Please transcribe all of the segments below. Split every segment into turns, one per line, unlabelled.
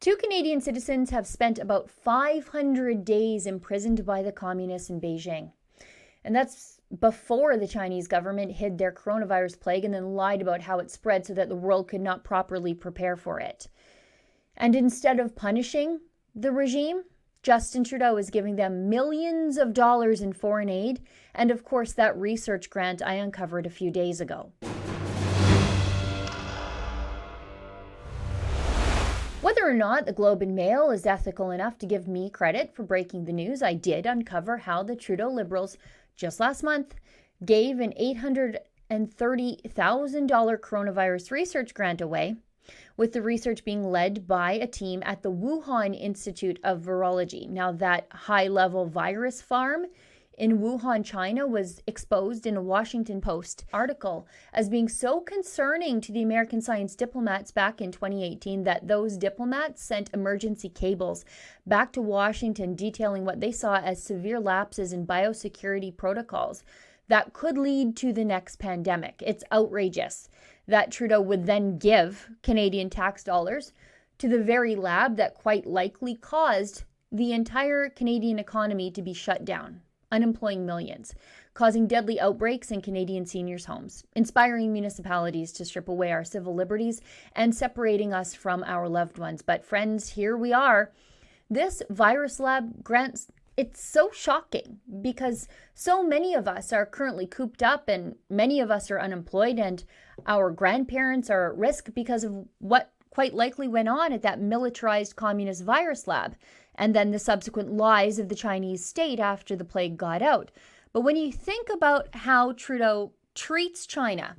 Two Canadian citizens have spent about 500 days imprisoned by the communists in Beijing. And that's before the Chinese government hid their coronavirus plague and then lied about how it spread so that the world could not properly prepare for it. And instead of punishing the regime, Justin Trudeau is giving them millions of dollars in foreign aid, and of course that research grant I uncovered a few days ago. Whether or not the Globe and Mail is ethical enough to give me credit for breaking the news, I did uncover how the Trudeau Liberals just last month gave an $830,000 coronavirus research grant away, with the research being led by a team at the Wuhan Institute of Virology. Now, that high-level virus farm in Wuhan, China, was exposed in a Washington Post article as being so concerning to the American science diplomats back in 2018 that those diplomats sent emergency cables back to Washington detailing what they saw as severe lapses in biosecurity protocols that could lead to the next pandemic. It's outrageous that Trudeau would then give Canadian tax dollars to the very lab that quite likely caused the entire Canadian economy to be shut down, unemploying millions, causing deadly outbreaks in Canadian seniors' homes, inspiring municipalities to strip away our civil liberties, and separating us from our loved ones. But friends, here we are. This virus lab grants, it's so shocking because so many of us are currently cooped up and many of us are unemployed, and our grandparents are at risk because of what quite likely went on at that militarized communist virus lab, and then the subsequent lies of the Chinese state after the plague got out. But when you think about how Trudeau treats China,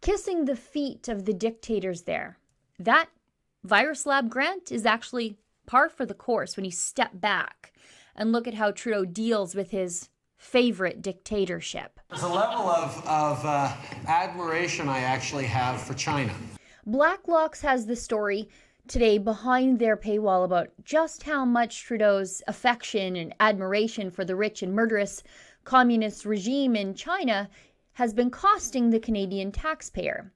kissing the feet of the dictators there, that virus lab grant is actually par for the course when you step back and look at how Trudeau deals with his favorite dictatorship.
There's a level of admiration I actually have for China.
Blacklocks has the story today behind their paywall about just how much Trudeau's affection and admiration for the rich and murderous communist regime in China has been costing the Canadian taxpayer.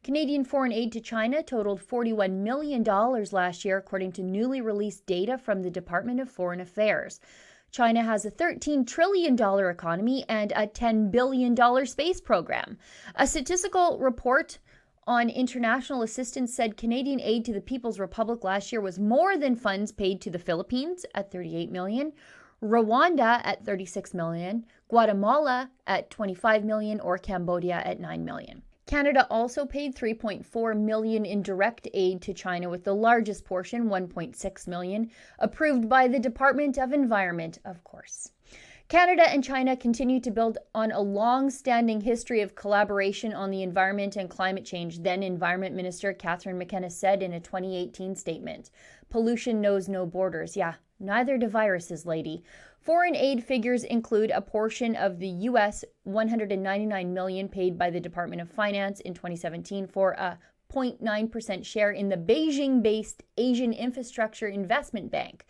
Canadian foreign aid to China totaled $41 million last year, according to newly released data from the Department of Foreign Affairs. China has a $13 trillion economy and a $10 billion space program. A statistical report on international assistance said Canadian aid to the People's Republic last year was more than funds paid to the Philippines at $38 million, Rwanda at $36 million, Guatemala at $25 million, or Cambodia at $9 million. Canada also paid $3.4 million in direct aid to China, with the largest portion, $1.6 million, approved by the Department of Environment, of course. Canada and China continue to build on a long-standing history of collaboration on the environment and climate change, then Environment Minister Catherine McKenna said in a 2018 statement. Pollution knows no borders. Yeah, neither do viruses, lady. Foreign aid figures include a portion of the U.S. $199 million paid by the Department of Finance in 2017 for a 0.9% share in the Beijing-based Asian Infrastructure Investment Bank.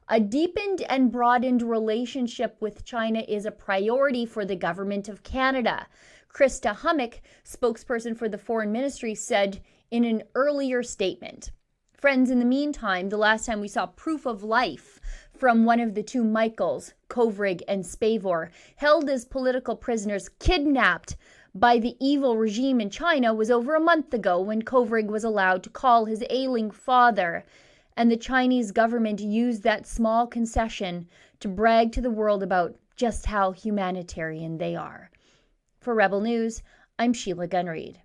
A deepened and broadened relationship with China is a priority for the Government of Canada. Krista Hummock, spokesperson for the Foreign Ministry, said in an earlier statement. Friends, in the meantime, the last time we saw proof of life from one of the two Michaels, Kovrig and Spavor, held as political prisoners, kidnapped by the evil regime in China, was over a month ago when Kovrig was allowed to call his ailing father. And the Chinese government used that small concession to brag to the world about just how humanitarian they are. For Rebel News, I'm Sheila Gunreed.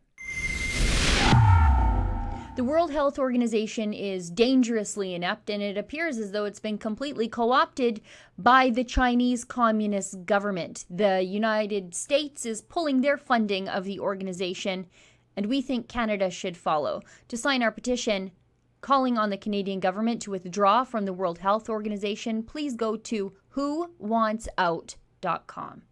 The World Health Organization is dangerously inept, and it appears as though it's been completely co-opted by the Chinese Communist government. The United States is pulling their funding of the organization, and we think Canada should follow. To sign our petition calling on the Canadian government to withdraw from the World Health Organization, please go to whowantsout.com.